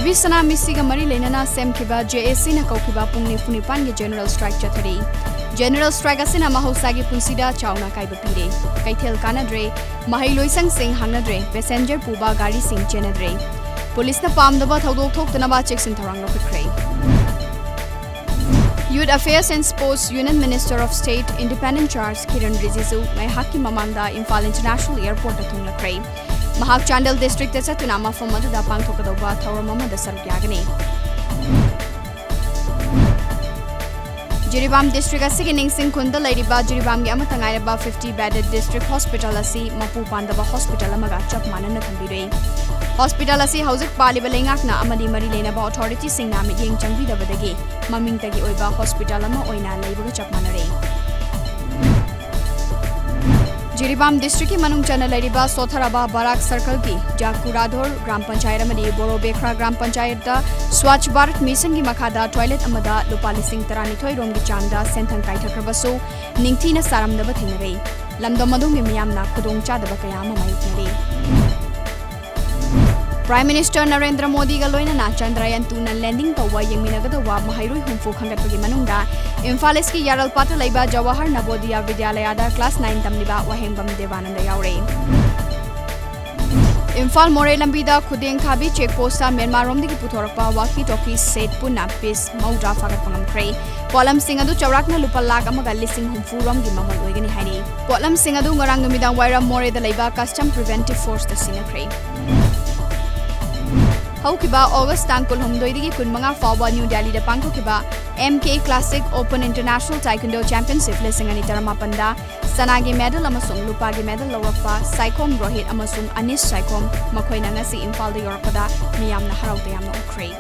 ꯂꯝꯕꯤ ꯁꯅꯥ ꯃꯤꯁꯤꯒ ꯃꯔꯤ ꯂꯩꯅꯅ ꯁꯦꯝꯈꯤꯕ JAC ꯅ ꯀꯧꯈꯤꯕ ꯄꯨꯡ 95ꯒꯤ ꯖꯦꯅꯔꯦꯜ ꯁ꯭ꯇ꯭ꯔꯥꯏꯛ ꯆꯠꯊꯔꯤ ꯖꯦꯅꯔꯦꯜ ꯁ꯭ꯇ꯭ꯔꯥꯏꯛ ꯑꯁꯤꯅ ꯃꯍꯧꯁꯥꯒꯤ ꯄꯨꯟꯁꯤꯗ ꯆꯥꯎꯅ ꯀꯥꯏꯕ ꯄꯤꯔꯦ ꯀꯩꯊꯦꯜ ꯀꯥꯟꯅꯗ꯭ꯔꯦ ꯃꯍꯩꯂꯣꯏꯁꯪꯁꯤꯡ ꯍꯥꯡꯅꯗ꯭ꯔꯦ ꯄꯦꯁꯦꯟꯖꯔ ꯄꯨꯕ ꯒꯥꯔꯤꯁꯤꯡ ꯆꯦꯟꯅꯗ꯭ꯔꯦ ꯄꯨꯂꯤꯁꯅ ꯄꯥꯝꯗꯕ ꯊꯧꯗꯣꯛ ꯊꯣꯛꯇꯅꯕ ꯆꯦꯛꯁꯤꯟ ꯊꯧꯔꯥꯡ ꯂꯧꯈꯠꯈ꯭ꯔꯦ Youth Affairs and Sports Union Minister of State Independent Charge Kiran Rijiju Maihaki Mamangda Imphal International Airport thunglakhrei Mahak Chandel District ta chatuna mafam aduda pangthokadauba thauram amada saruk yagani Jiribam District asigi ningsing khunda leiriba Jiribam gi amata ngairaba 50 bedded district hospital asi mapu pandaba hospital amaga chap manana thambirei Hospital asi hauzik paliba leingakna amadi mari leinaba authority singna mityeng changbidabadagi mamingtagi oiba hospital ama oina leibaga chapmanare Jiribam district ki manung chana leiriba Sotharaba Barak circle ki Jakuradhor gram panchayat amadi Borobekra gram panchayat da Swachh Bharat mission gi makhada toilet amada lupa lising 12 rom gi changda senthang kaithakrabasu ningthina saramdaba thinare lamdam madung gi miyamna khudong chadaba kaya ama mayuknare Prime Minister Narendra Modi ga loinana Chandrayaan 2 na landing tawwa yengminagadawa mahairoi humfu khangatpagi manungda Imphal East ki Yaralpata leiba Jawahar Navodaya Vidyalaya da class 9 tamliba Wahengbam Devananda yaure Imphal More lambi da khudeng thabi check post ta Myanmar romdagi puthorakpa walkie talkie set punna piece maudra fagatpa ngamkhre Polam sing adu chawrakna lupa lakh amaga lising humfu rom gi mamal oigani haini Polam sing adu ngarang numidang wairam More da leiba custom preventive force ta sinakhre Haukiba August Tangkul Humdoidigi Kunmanga Fawa New Delhi da Pangthokiba MK Classic Open International Taekwondo Championship Lisingani Taramapanda Sanagi medal amasung Lupagi medal lawakpa Saikom Rohit amasung Anish Saikom Makoina ngasi Imphal da Yorakpada miyamna haraw tayamna ukhrei